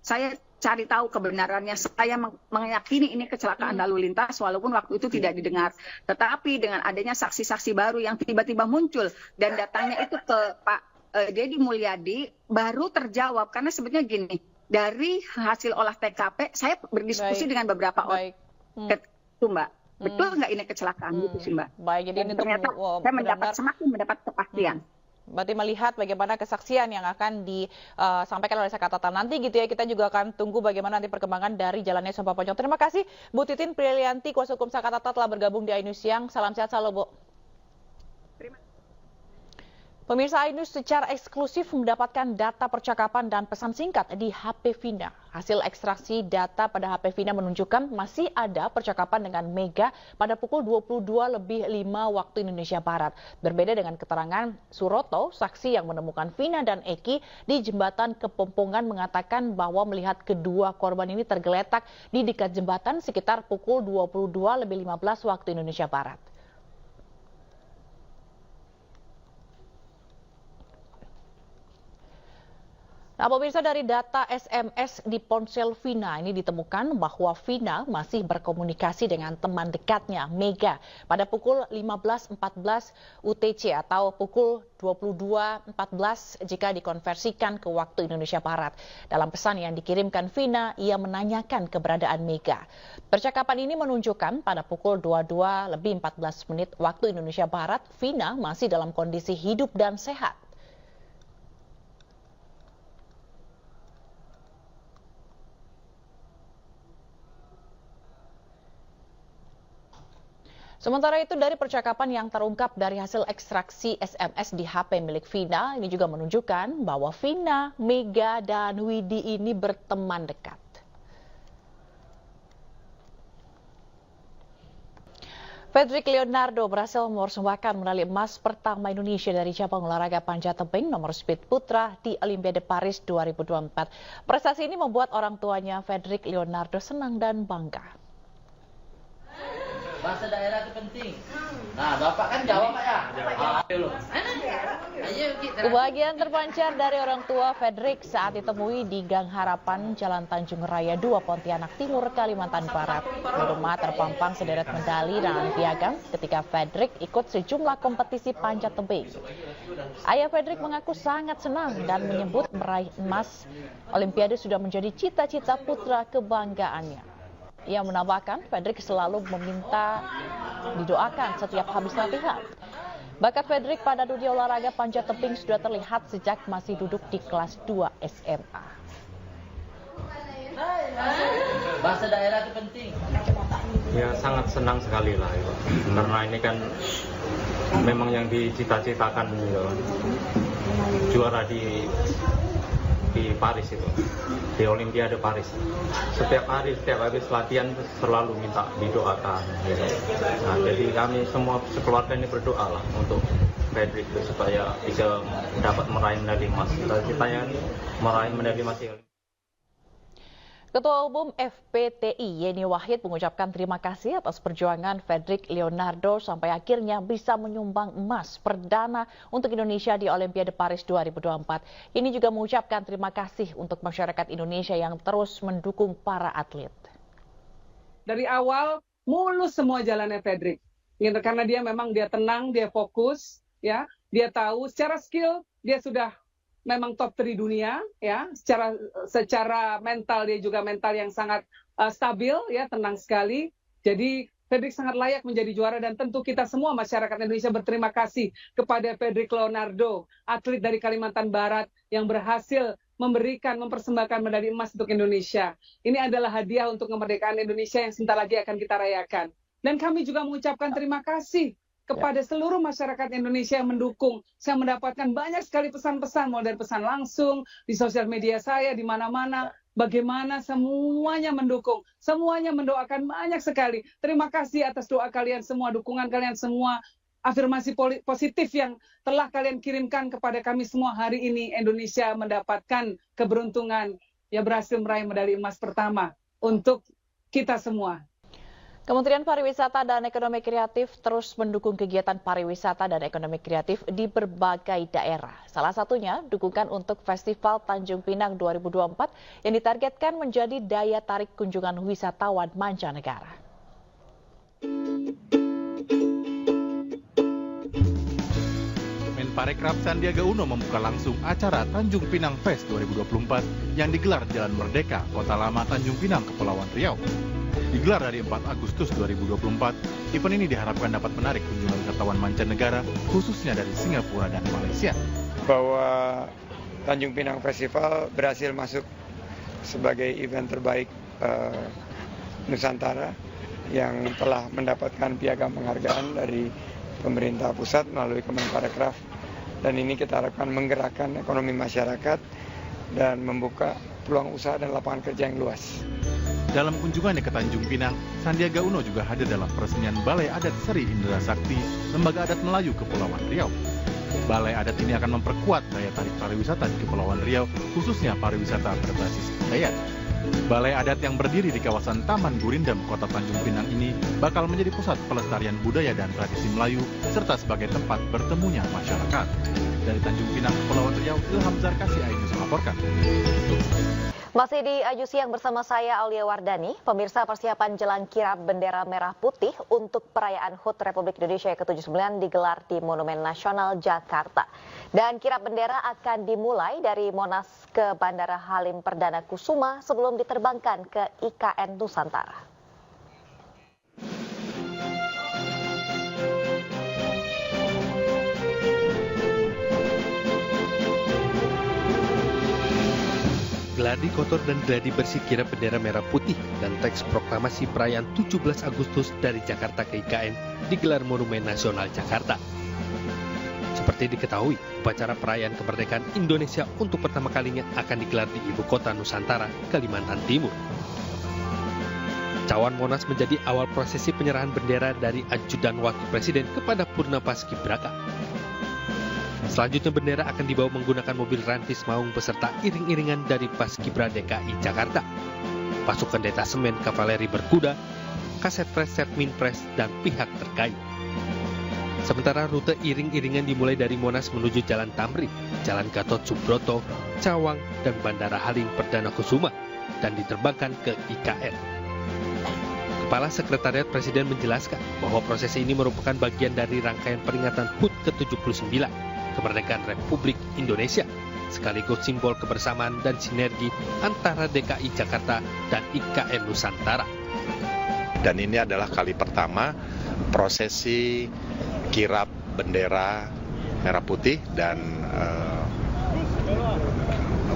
saya cari tahu kebenarannya, saya meyakini ini kecelakaan lalu lintas walaupun waktu itu tidak didengar. Tetapi dengan adanya saksi-saksi baru yang tiba-tiba muncul dan datangnya itu ke Pak Deddy Mulyadi baru terjawab, karena sebetulnya gini, dari hasil olah TKP saya berdiskusi dengan beberapa orang itu, Mbak. Betul nggak ini kecelakaan gitu sih, Mbak? Baik, jadi ini ternyata saya semakin mendapat kepastian. Berarti melihat bagaimana kesaksian yang akan disampaikan oleh Saka Tatal nanti gitu ya, kita juga akan tunggu bagaimana nanti perkembangan dari jalannya sumpah pocong. Terima kasih Bu Titin Prilianti, kuasa hukum Saka Tatal telah bergabung di iNews Siang. Salam sehat selalu, Bu. Pemirsa iNews secara eksklusif mendapatkan data percakapan dan pesan singkat di HP Vina. Hasil ekstraksi data pada HP Vina menunjukkan masih ada percakapan dengan Mega pada pukul 22.05 waktu Indonesia Barat. Berbeda dengan keterangan Suroto, saksi yang menemukan Vina dan Eki di jembatan Kepompongan mengatakan bahwa melihat kedua korban ini tergeletak di dekat jembatan sekitar pukul 22.15 waktu Indonesia Barat. Nah, pemirsa, dari data SMS di ponsel Vina ini ditemukan bahwa Vina masih berkomunikasi dengan teman dekatnya, Mega, pada pukul 15.14 UTC atau pukul 22.14 jika dikonversikan ke waktu Indonesia Barat. Dalam pesan yang dikirimkan Vina, ia menanyakan keberadaan Mega. Percakapan ini menunjukkan pada pukul 22.14 waktu Indonesia Barat, Vina masih dalam kondisi hidup dan sehat. Sementara itu, dari percakapan yang terungkap dari hasil ekstraksi SMS di HP milik Vina, ini juga menunjukkan bahwa Vina, Mega, dan Widi ini berteman dekat. Fredrik Leonardo berhasil mempersembahkan medali emas pertama Indonesia dari cabang olahraga panjat tebing nomor speed putra di Olimpiade Paris 2024. Prestasi ini membuat orang tuanya Fredrik Leonardo senang dan bangga. Bahasa daerah itu penting. Nah, Bapak kan jawab Pak ya? Kebahagiaan terpancar dari orang tua Fredrik saat ditemui di Gang Harapan, Jalan Tanjung Raya 2, Pontianak Timur, Kalimantan Barat. Di rumah terpampang sederet medali dan piagam ketika Fredrik ikut sejumlah kompetisi panjat tebing. Ayah Fredrik mengaku sangat senang dan menyebut meraih emas Olimpiade sudah menjadi cita-cita putra kebanggaannya. Ia menambahkan, Fredrik selalu meminta didoakan setiap habis latihan. Bakat Fredrik pada dunia olahraga panjat tebing sudah terlihat sejak masih duduk di kelas 2 SMA. Bahasa daerah itu penting. Ya sangat senang sekali lah itu. Karena ini kan memang yang dicita-citakan gitu. Juara di Paris itu, di Olimpiade Paris. Setiap habis latihan selalu minta didoakan gitu. Nah, jadi kami semua sekeluarga ini berdoa lah untuk Fredrik supaya bisa dapat meraih medali emas. Cita-citanya meraih medali emas. Ketua Umum FPTI Yeni Wahid mengucapkan terima kasih atas perjuangan Fredrik Leonardo sampai akhirnya bisa menyumbang emas perdana untuk Indonesia di Olimpiade Paris 2024. Ini juga mengucapkan terima kasih untuk masyarakat Indonesia yang terus mendukung para atlet. Dari awal mulus semua jalannya Fredrik, karena dia tenang, dia fokus, ya, dia tahu secara skill dia sudah memang top 3 dunia, ya. Secara mental dia juga mental yang sangat stabil, ya, tenang sekali. Jadi Fredrik sangat layak menjadi juara dan tentu kita semua masyarakat Indonesia berterima kasih kepada Fredrik Leonardo, atlet dari Kalimantan Barat yang berhasil mempersembahkan medali emas untuk Indonesia. Ini adalah hadiah untuk kemerdekaan Indonesia yang sebentar lagi akan kita rayakan. Dan kami juga mengucapkan terima kasih kepada seluruh masyarakat Indonesia yang mendukung. Saya mendapatkan banyak sekali pesan-pesan, mulai dari pesan langsung, di sosial media saya, di mana-mana, bagaimana semuanya mendukung, semuanya mendoakan banyak sekali. Terima kasih atas doa kalian semua, dukungan kalian semua, afirmasi positif yang telah kalian kirimkan kepada kami semua. Hari ini Indonesia mendapatkan keberuntungan, ya, berhasil meraih medali emas pertama untuk kita semua. Kementerian Pariwisata dan Ekonomi Kreatif terus mendukung kegiatan pariwisata dan ekonomi kreatif di berbagai daerah. Salah satunya dukungan untuk Festival Tanjung Pinang 2024 yang ditargetkan menjadi daya tarik kunjungan wisatawan mancanegara. Menparekraf Sandiaga Uno membuka langsung acara Tanjung Pinang Fest 2024 yang digelar di Jalan Merdeka, Kota Lama Tanjung Pinang, Kepulauan Riau. Digelar dari 4 Agustus 2024, event ini diharapkan dapat menarik kunjungan wisatawan mancanegara, khususnya dari Singapura dan Malaysia. Bahwa Tanjung Pinang Festival berhasil masuk sebagai event terbaik Nusantara yang telah mendapatkan piagam penghargaan dari pemerintah pusat melalui Kemenparekraf. Dan ini kita harapkan menggerakkan ekonomi masyarakat dan membuka peluang usaha dan lapangan kerja yang luas. Dalam kunjungannya ke Tanjung Pinang, Sandiaga Uno juga hadir dalam peresmian Balai Adat Seri Indra Sakti, Lembaga Adat Melayu Kepulauan Riau. Balai adat ini akan memperkuat daya tarik pariwisata di Kepulauan Riau, khususnya pariwisata berbasis budaya. Balai adat yang berdiri di kawasan Taman Gurindam, Kota Tanjung Pinang ini bakal menjadi pusat pelestarian budaya dan tradisi Melayu, serta sebagai tempat bertemunya masyarakat. Dari Tanjung Pinang, Kepulauan Riau, Ilham Zarkasi, iNews melaporkan. Masih di Ayu Siang bersama saya Aulia Wardani. Pemirsa, persiapan jelang kirap bendera merah putih untuk perayaan HUT Republik Indonesia ke-79 digelar di Monumen Nasional Jakarta. Dan kirap bendera akan dimulai dari Monas ke Bandara Halim Perdana Kusuma sebelum diterbangkan ke IKN Nusantara. Gladi kotor dan gladi bersih kirap bendera merah putih dan teks proklamasi perayaan 17 Agustus dari Jakarta ke IKN digelar Monumen Nasional Jakarta. Seperti diketahui, upacara perayaan kemerdekaan Indonesia untuk pertama kalinya akan digelar di Ibu Kota Nusantara, Kalimantan Timur. Cawan Monas menjadi awal prosesi penyerahan bendera dari Ajudan Wakil Presiden kepada Purna Paskibraka. Selanjutnya bendera akan dibawa menggunakan mobil rantis maung beserta iring-iringan dari Paskibra DKI Jakarta, pasukan detasemen kavaleri berkuda, kaset pres, setminpres, dan pihak terkait. Sementara rute iring-iringan dimulai dari Monas menuju Jalan Tamrin, Jalan Gatot Subroto, Cawang, dan Bandara Halim Perdana Kusuma, dan diterbangkan ke IKN. Kepala Sekretariat Presiden menjelaskan bahwa prosesi ini merupakan bagian dari rangkaian peringatan HUT ke-79, Kemerdekaan Republik Indonesia, sekaligus simbol kebersamaan dan sinergi antara DKI Jakarta dan IKN Nusantara. Dan ini adalah kali pertama prosesi kirap bendera merah putih dan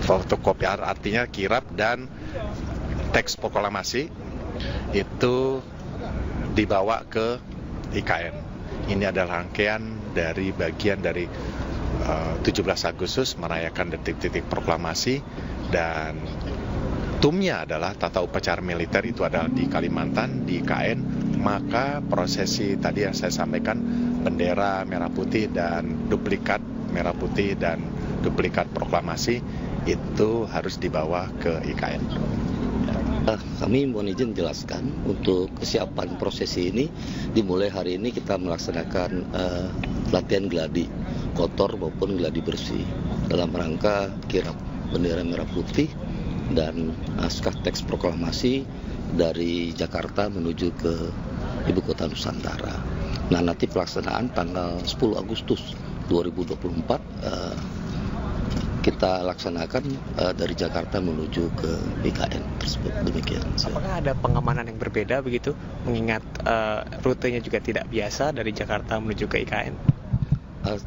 fotokopiar, artinya kirap dan teks proklamasi itu dibawa ke IKN. Ini adalah rangkaian dari bagian dari 17 Agustus merayakan detik-detik proklamasi, dan tumnya adalah tata upacara militer itu adalah di Kalimantan, di IKN. Maka prosesi tadi yang saya sampaikan, bendera merah putih dan duplikat merah putih dan duplikat proklamasi itu harus dibawa ke IKN. Kami mohon izin jelaskan untuk kesiapan prosesi ini. Dimulai hari ini kita melaksanakan latihan gladi kotor maupun gladi bersih dalam rangka kirap bendera merah putih dan naskah teks proklamasi dari Jakarta menuju ke Ibu Kota Nusantara. Nah, nanti pelaksanaan tanggal 10 Agustus 2024 kita laksanakan dari Jakarta menuju ke IKN tersebut. Demikian. Apakah ada pengamanan yang berbeda begitu, mengingat rutenya juga tidak biasa dari Jakarta menuju ke IKN?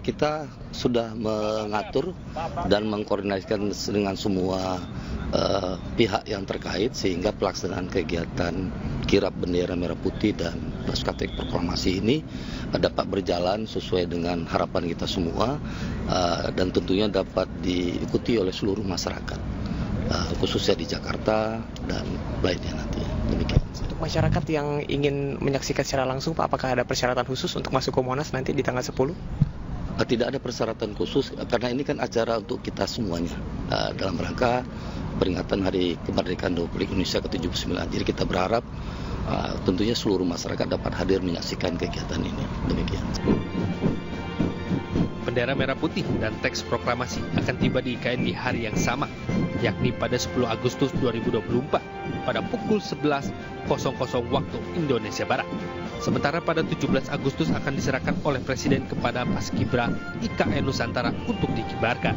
Kita sudah mengatur dan mengkoordinasikan dengan semua pihak yang terkait sehingga pelaksanaan kegiatan kirap bendera merah putih dan naskah teks proklamasi ini dapat berjalan sesuai dengan harapan kita semua dan tentunya dapat diikuti oleh seluruh masyarakat, khususnya di Jakarta dan lainnya nanti. Demikian. Untuk masyarakat yang ingin menyaksikan secara langsung, Pak, apakah ada persyaratan khusus untuk masuk ke Monas nanti di tanggal 10? Tidak ada persyaratan khusus karena ini kan acara untuk kita semuanya dalam rangka peringatan Hari Kemerdekaan Republik Indonesia ke-79. Jadi kita berharap tentunya seluruh masyarakat dapat hadir menyaksikan kegiatan ini. Demikian. Bendera merah putih dan teks proklamasi akan tiba di IKN di hari yang sama, yakni pada 10 Agustus 2024 pada pukul 11.00 waktu Indonesia Barat. Sementara pada 17 Agustus akan diserahkan oleh Presiden kepada Paskibra IKN Nusantara untuk dikibarkan.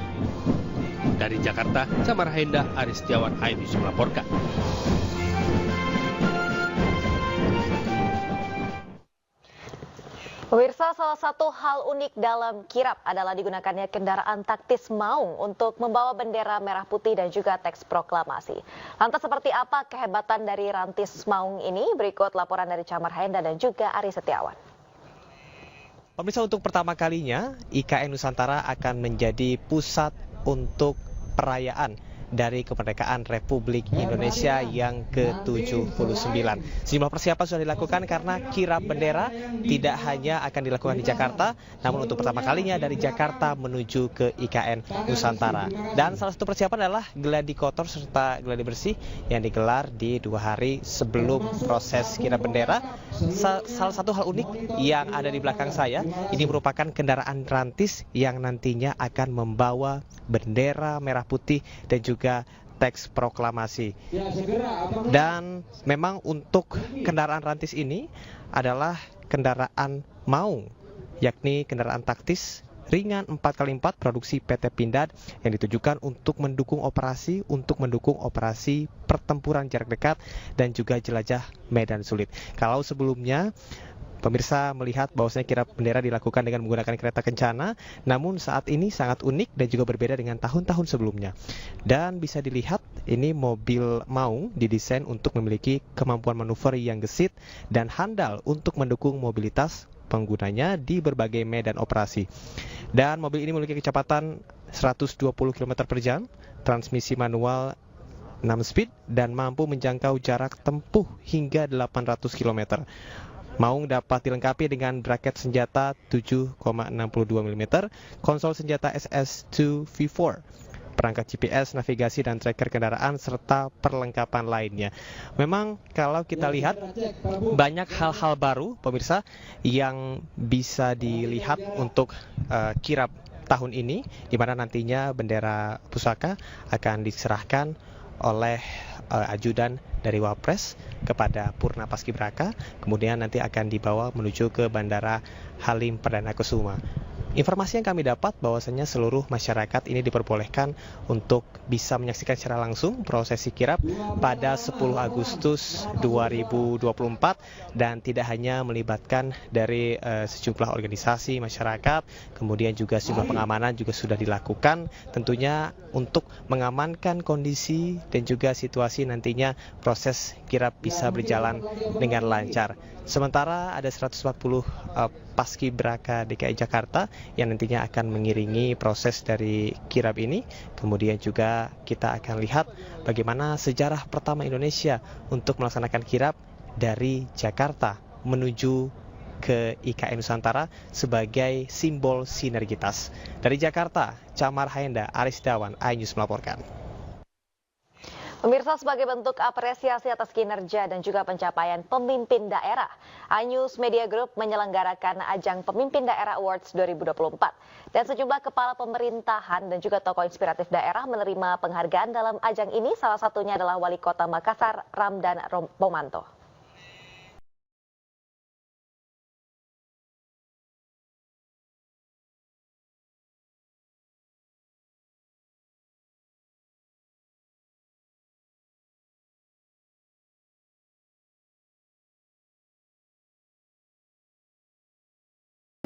Dari Jakarta, Samara Henda, Aris Setiawan, iNews melaporkan. Pemirsa, salah satu hal unik dalam kirap adalah digunakannya kendaraan taktis maung untuk membawa bendera merah putih dan juga teks proklamasi. Lantas seperti apa kehebatan dari rantis maung ini? Berikut laporan dari Camar Henda dan juga Aris Setiawan. Pemirsa, untuk pertama kalinya IKN Nusantara akan menjadi pusat untuk perayaan dari kemerdekaan Republik Indonesia yang ke-79. Sejumlah persiapan sudah dilakukan karena kirap bendera tidak hanya akan dilakukan di Jakarta, namun untuk pertama kalinya dari Jakarta menuju ke IKN Nusantara. Dan salah satu persiapan adalah gladi kotor serta gladi bersih yang digelar di 2 hari sebelum proses kirap bendera. Salah satu hal unik yang ada di belakang saya, ini merupakan kendaraan rantis yang nantinya akan membawa bendera merah putih dan juga teks proklamasi. Dan memang untuk kendaraan rantis ini adalah kendaraan maung, yakni kendaraan taktis ringan 4x4 produksi PT Pindad yang ditujukan untuk mendukung operasi pertempuran jarak dekat dan juga jelajah medan sulit. Kalau sebelumnya pemirsa melihat bahwasanya kirap bendera dilakukan dengan menggunakan kereta kencana, namun saat ini sangat unik dan juga berbeda dengan tahun-tahun sebelumnya. Dan bisa dilihat ini mobil maung didesain untuk memiliki kemampuan manuver yang gesit dan handal untuk mendukung mobilitas penggunanya di berbagai medan operasi. Dan mobil ini memiliki kecepatan 120 km per jam, transmisi manual 6 speed dan mampu menjangkau jarak tempuh hingga 800 km. Maung dapat dilengkapi dengan braket senjata 7,62 mm, konsol senjata SS2 V4, perangkat GPS, navigasi dan tracker kendaraan serta perlengkapan lainnya. Memang kalau kita lihat banyak hal-hal baru pemirsa yang bisa dilihat untuk kirap tahun ini, di mana nantinya bendera pusaka akan diserahkan oleh ajudan dari Wapres kepada Purna Paskibraka, kemudian nanti akan dibawa menuju ke Bandara Halim Perdana Kusuma. Informasi yang kami dapat bahwasanya seluruh masyarakat ini diperbolehkan untuk bisa menyaksikan secara langsung prosesi kirap pada 10 Agustus 2024 dan tidak hanya melibatkan dari sejumlah organisasi masyarakat, kemudian juga sejumlah pengamanan juga sudah dilakukan tentunya untuk mengamankan kondisi dan juga situasi nantinya proses kirap bisa berjalan dengan lancar. Sementara ada 140 paskibraka DKI Jakarta yang nantinya akan mengiringi proses dari kirap ini. Kemudian juga kita akan lihat bagaimana sejarah pertama Indonesia untuk melaksanakan kirap dari Jakarta menuju ke IKN Nusantara sebagai simbol sinergitas. Dari Jakarta, Camar Hayenda, Aris Dawan, iNews melaporkan. Pemirsa, sebagai bentuk apresiasi atas kinerja dan juga pencapaian pemimpin daerah, iNews Media Group menyelenggarakan ajang Pemimpin Daerah Awards 2024. Dan sejumlah kepala pemerintahan dan juga tokoh inspiratif daerah menerima penghargaan dalam ajang ini, salah satunya adalah Wali Kota Makassar, Ramdan Pomanto.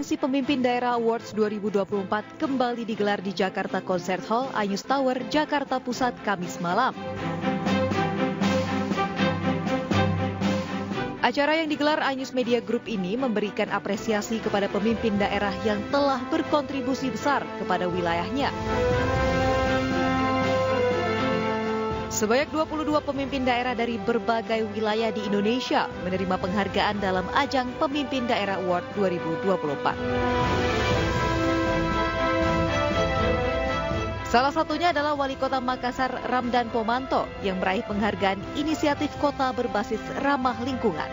Seleksi Pemimpin Daerah Awards 2024 kembali digelar di Jakarta Concert Hall, iNews Tower, Jakarta Pusat, Kamis malam. Acara yang digelar iNews Media Group ini memberikan apresiasi kepada pemimpin daerah yang telah berkontribusi besar kepada wilayahnya. Sebanyak 22 pemimpin daerah dari berbagai wilayah di Indonesia menerima penghargaan dalam ajang Pemimpin Daerah Award 2024. Salah satunya adalah Wali Kota Makassar, Ramdan Pomanto, yang meraih penghargaan inisiatif kota berbasis ramah lingkungan.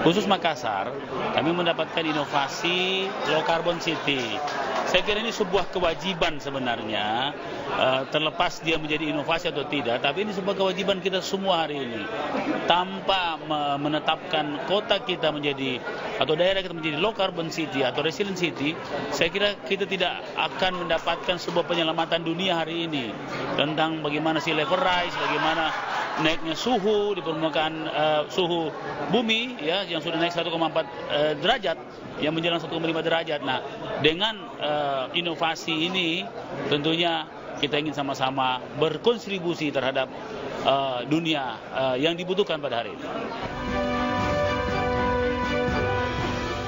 Khusus Makassar, kami mendapatkan inovasi low carbon city. Saya kira ini sebuah kewajiban sebenarnya, terlepas dia menjadi inovasi atau tidak, tapi ini sebuah kewajiban kita semua hari ini. Tanpa menetapkan kota kita menjadi, atau daerah kita menjadi low carbon city atau resilient city, saya kira kita tidak akan mendapatkan sebuah penyelamatan dunia hari ini. Tentang bagaimana sea level rise, bagaimana naiknya suhu di permukaan suhu bumi, ya, yang sudah naik 1,4 derajat, yang menjelang 1,5 derajat. Nah, dengan inovasi ini tentunya kita ingin sama-sama berkontribusi terhadap dunia yang dibutuhkan pada hari ini.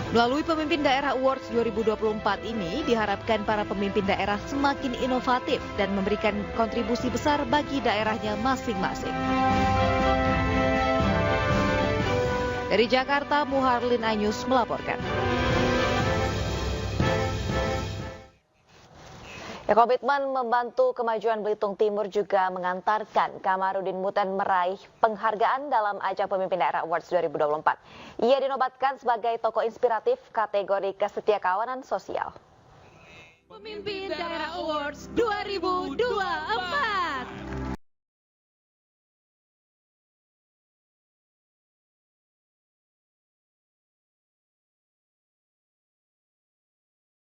Melalui Pemimpin Daerah Awards 2024 ini diharapkan para pemimpin daerah semakin inovatif dan memberikan kontribusi besar bagi daerahnya masing-masing. Dari Jakarta, Muharlin, iNews melaporkan. Ya, komitmen membantu kemajuan Belitung Timur juga mengantarkan Kamarudin Muten meraih penghargaan dalam ajang Pemimpin Daerah Awards 2024. Ia dinobatkan sebagai tokoh inspiratif kategori Kesetiakawanan Sosial. Pemimpin Daerah Awards 2024.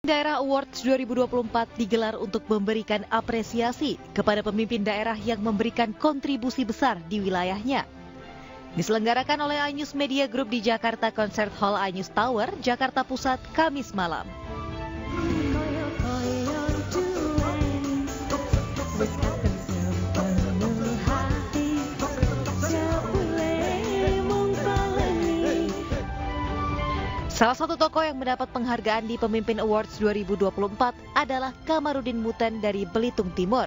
Daerah Awards 2024 digelar untuk memberikan apresiasi kepada pemimpin daerah yang memberikan kontribusi besar di wilayahnya. Diselenggarakan oleh iNews Media Group di Jakarta Concert Hall iNews Tower, Jakarta Pusat, Kamis malam. Salah satu tokoh yang mendapat penghargaan di Pemimpin Awards 2024 adalah Kamarudin Muten dari Belitung Timur.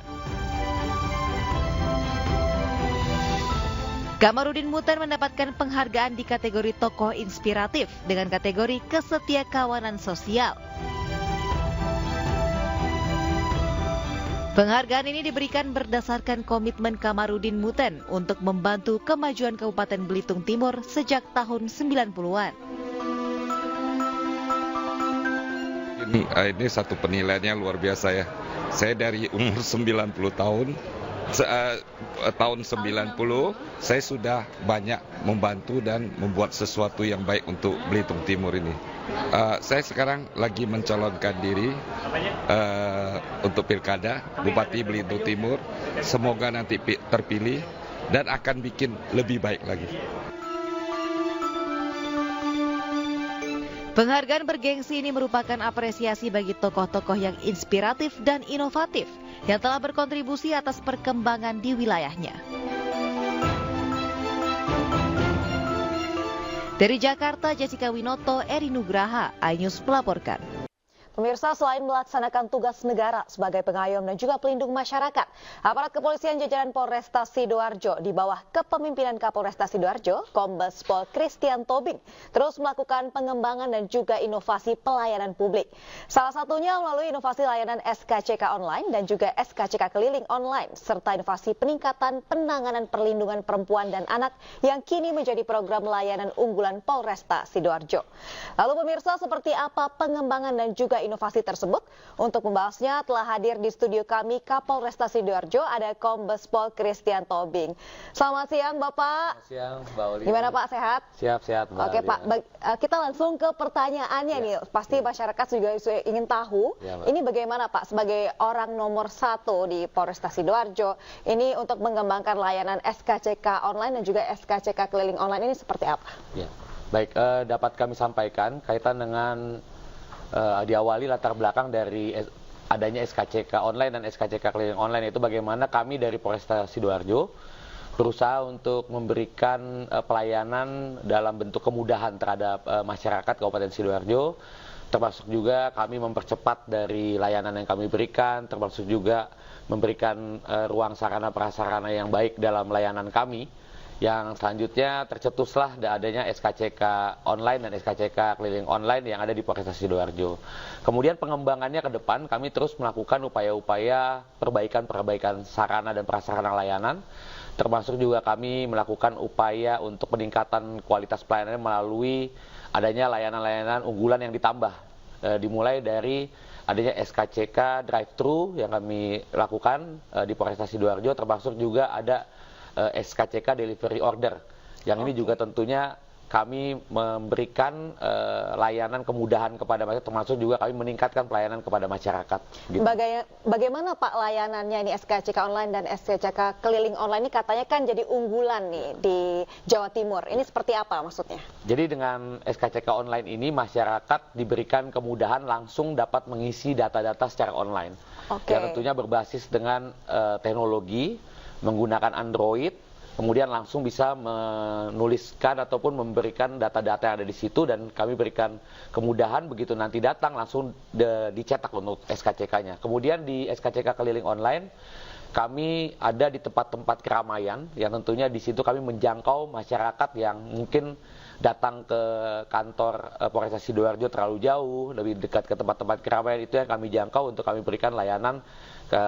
Kamarudin Muten mendapatkan penghargaan di kategori tokoh inspiratif dengan kategori Kesetiakawanan Sosial. Penghargaan ini diberikan berdasarkan komitmen Kamarudin Muten untuk membantu kemajuan Kabupaten Belitung Timur sejak tahun 90-an. Ini satu penilaiannya luar biasa ya. Saya dari umur 90 tahun tahun 90 saya sudah banyak membantu dan membuat sesuatu yang baik untuk Belitung Timur ini. Saya sekarang lagi mencalonkan diri untuk pilkada Bupati Belitung Timur. Semoga nanti terpilih dan akan bikin lebih baik lagi. Penghargaan bergengsi ini merupakan apresiasi bagi tokoh-tokoh yang inspiratif dan inovatif yang telah berkontribusi atas perkembangan di wilayahnya. Dari Jakarta, Jessica Winoto, Eri Nugraha, iNews melaporkan. Pemirsa, selain melaksanakan tugas negara sebagai pengayom dan juga pelindung masyarakat, aparat kepolisian jajaran Polresta Sidoarjo di bawah kepemimpinan Kapolresta Sidoarjo, Kombes Pol Christian Tobing, terus melakukan pengembangan dan juga inovasi pelayanan publik. Salah satunya melalui inovasi layanan SKCK online dan juga SKCK keliling online, serta inovasi peningkatan penanganan perlindungan perempuan dan anak yang kini menjadi program layanan unggulan Polresta Sidoarjo. Lalu pemirsa, seperti apa pengembangan dan juga inovasi tersebut? Untuk membahasnya telah hadir di studio kami Kapolresta Sidoarjo, ada Kombes Pol Christian Tobing. Selamat siang Bapak. Selamat siang Mbak Oli. Gimana Pak, sehat? Siap Mbak. Oke Pak, kita langsung ke pertanyaannya nih. Pasti masyarakat juga ingin tahu, ini bagaimana Pak sebagai orang nomor 1 di Polresta Sidoarjo, ini untuk mengembangkan layanan SKCK online dan juga SKCK keliling online ini seperti apa? Ya. Baik, dapat kami sampaikan kaitan dengan diawali latar belakang dari adanya SKCK online dan SKCK keliling online itu bagaimana kami dari Polresta Sidoarjo berusaha untuk memberikan pelayanan dalam bentuk kemudahan terhadap masyarakat Kabupaten Sidoarjo, termasuk juga kami mempercepat dari layanan yang kami berikan, termasuk juga memberikan ruang sarana prasarana yang baik dalam layanan kami. Yang selanjutnya tercetuslah adanya SKCK online dan SKCK keliling online yang ada di Polresta Sidoarjo. Kemudian pengembangannya ke depan kami terus melakukan upaya-upaya perbaikan sarana dan prasarana layanan, termasuk juga kami melakukan upaya untuk peningkatan kualitas pelayanan melalui adanya layanan-layanan unggulan yang ditambah. Dimulai dari adanya SKCK drive-thru yang kami lakukan di Polresta Sidoarjo, termasuk juga ada SKCK delivery order yang ini juga tentunya kami memberikan layanan kemudahan kepada masyarakat, termasuk juga kami meningkatkan pelayanan kepada masyarakat. Gitu. Bagaimana Pak layanannya ini SKCK online dan SKCK keliling online ini katanya kan jadi unggulan nih di Jawa Timur. Ini seperti apa maksudnya? Jadi dengan SKCK online ini masyarakat diberikan kemudahan langsung dapat mengisi data-data secara online. Yang tentunya berbasis dengan teknologi, menggunakan Android, kemudian langsung bisa menuliskan ataupun memberikan data-data yang ada di situ dan kami berikan kemudahan begitu nanti datang langsung dicetak untuk SKCK-nya. Kemudian di SKCK keliling online kami ada di tempat-tempat keramaian yang tentunya di situ kami menjangkau masyarakat yang mungkin datang ke kantor Polresta Sidoarjo terlalu jauh, lebih dekat ke tempat-tempat keramaian, itu yang kami jangkau untuk kami berikan layanan ke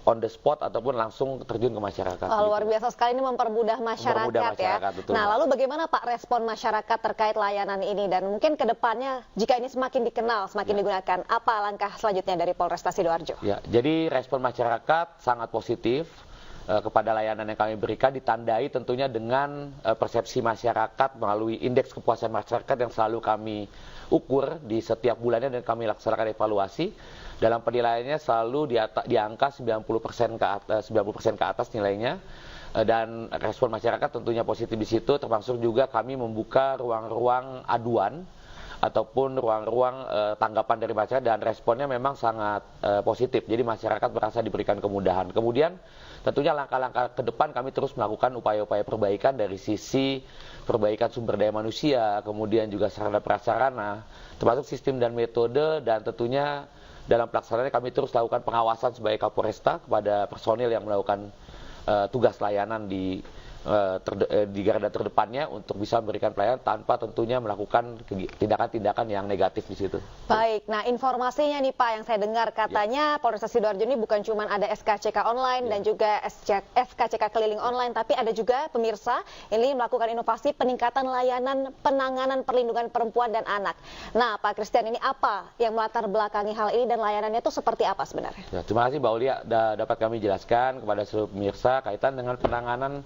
on the spot ataupun langsung terjun ke masyarakat. Luar biasa sekali, ini mempermudah masyarakat ya. Betul. Nah, lalu bagaimana Pak respon masyarakat terkait layanan ini dan mungkin ke depannya jika ini semakin dikenal, semakin digunakan, apa langkah selanjutnya dari Polresta Sidoarjo? Ya, jadi respon masyarakat sangat positif kepada layanan yang kami berikan, ditandai tentunya dengan persepsi masyarakat melalui indeks kepuasan masyarakat yang selalu kami ukur di setiap bulannya dan kami laksanakan evaluasi. Dalam penilaiannya selalu di angka 90% ke atas nilainya, dan respon masyarakat tentunya positif di situ, termasuk juga kami membuka ruang-ruang aduan ataupun ruang-ruang tanggapan dari masyarakat dan responnya memang sangat positif. Jadi masyarakat merasa diberikan kemudahan. Kemudian tentunya langkah-langkah ke depan kami terus melakukan upaya-upaya perbaikan dari sisi perbaikan sumber daya manusia, kemudian juga sarana prasarana, termasuk sistem dan metode, dan tentunya dalam pelaksanaannya kami terus lakukan pengawasan sebagai Kapolresta kepada personil yang melakukan tugas layanan di di garda terdepannya untuk bisa memberikan pelayanan tanpa tentunya melakukan tindakan-tindakan yang negatif di situ. Baik, nah informasinya nih Pak yang saya dengar katanya Polresta Sidoarjo ini bukan cuma ada SKCK online dan juga SKCK keliling online, tapi ada juga pemirsa ini melakukan inovasi peningkatan layanan penanganan perlindungan perempuan dan anak. Nah Pak Christian, ini apa yang melatar belakangi hal ini dan layanannya itu seperti apa sebenarnya? Ya, terima kasih Mbak Aulia, dapat kami jelaskan kepada seluruh pemirsa kaitan dengan penanganan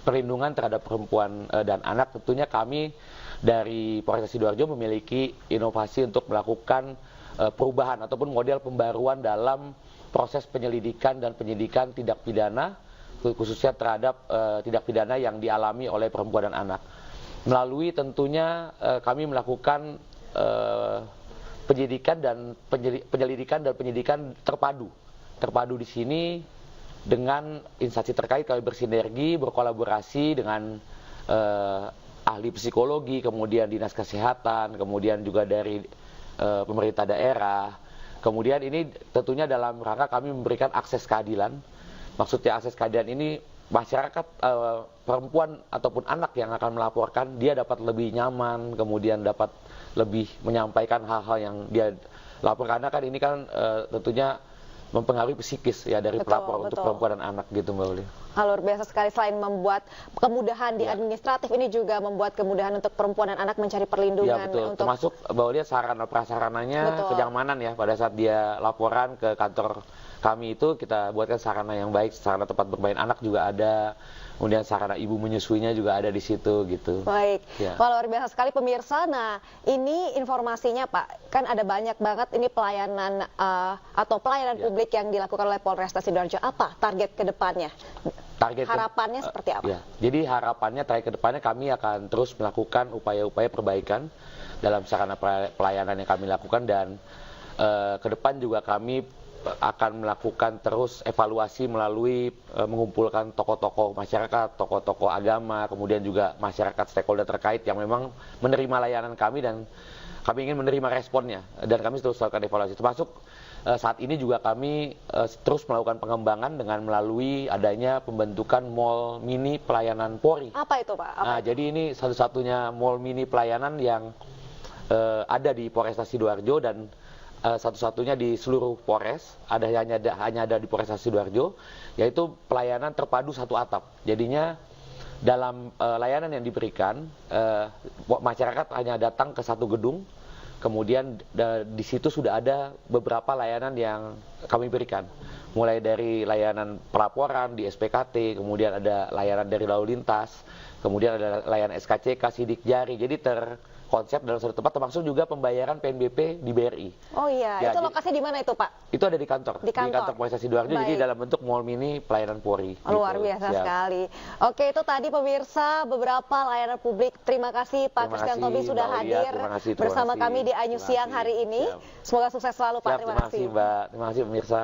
perlindungan terhadap perempuan dan anak. Tentunya kami dari Polresta Sidoarjo memiliki inovasi untuk melakukan perubahan ataupun model pembaruan dalam proses penyelidikan dan penyidikan tindak pidana, khususnya terhadap tindak pidana yang dialami oleh perempuan dan anak. Melalui tentunya kami melakukan penyelidikan dan penyidikan terpadu. Terpadu di sini dengan instansi terkait, kami bersinergi, berkolaborasi dengan ahli psikologi, kemudian dinas kesehatan, kemudian juga dari pemerintah daerah. Kemudian ini tentunya dalam rangka kami memberikan akses keadilan. Maksudnya akses keadilan ini masyarakat perempuan ataupun anak yang akan melaporkan, dia dapat lebih nyaman, kemudian dapat lebih menyampaikan hal-hal yang dia laporkan. Karena kan ini kan tentunya mempengaruhi psikis ya dari pelapor untuk perempuan dan anak gitu Mbak Uli. Luar biasa sekali, selain membuat kemudahan di administratif, ini juga membuat kemudahan untuk perempuan dan anak mencari perlindungan. Ya betul, termasuk Mbak Uli sarana prasarananya, kenyamanan ya pada saat dia laporan ke kantor kami itu kita buatkan sarana yang baik, sarana tempat bermain anak juga ada, kemudian sarana ibu menyusuinya juga ada di situ gitu. Baik, ya. Luar biasa sekali pemirsa. Nah ini informasinya Pak, kan ada banyak banget ini pelayanan atau pelayanan publik yang dilakukan oleh Polresta Sidoarjo. Apa target ke depannya? Harapannya seperti apa? Ya. Jadi harapannya target ke depannya kami akan terus melakukan upaya-upaya perbaikan dalam sarana pelayanan yang kami lakukan, dan ke depan juga kami akan melakukan terus evaluasi melalui mengumpulkan tokoh-tokoh masyarakat, tokoh-tokoh agama, kemudian juga masyarakat stakeholder terkait yang memang menerima layanan kami, dan kami ingin menerima responnya, dan kami terus melakukan evaluasi. Termasuk saat ini juga kami terus melakukan pengembangan dengan melalui adanya pembentukan mall mini pelayanan Polri. Apa itu Pak? Nah, jadi ini satu-satunya mall mini pelayanan yang ada di Polresta Sidoarjo, dan satu-satunya di seluruh Polres, hanya ada di Polresta Sidoarjo, yaitu pelayanan terpadu satu atap. Jadinya dalam layanan yang diberikan, masyarakat hanya datang ke satu gedung, kemudian di situ sudah ada beberapa layanan yang kami berikan. Mulai dari layanan pelaporan di SPKT, kemudian ada layanan dari lalu lintas, kemudian ada layanan SKCK, sidik jari. Jadi terkonsep dalam satu tempat, termasuk juga pembayaran PNBP di BRI. Oh iya, ya, itu lokasi di mana itu Pak? Itu ada di kantor. Di kantor Polresta Sidoarjo, jadi dalam bentuk mall mini pelayanan Polri. Luar biasa sekali. Oke, itu tadi pemirsa beberapa layanan publik. Terima kasih Pak Christian Tobing sudah hadir bersama kami di iNews Siang hari ini. Semoga sukses selalu Pak. Terima kasih Mbak. Terima kasih pemirsa.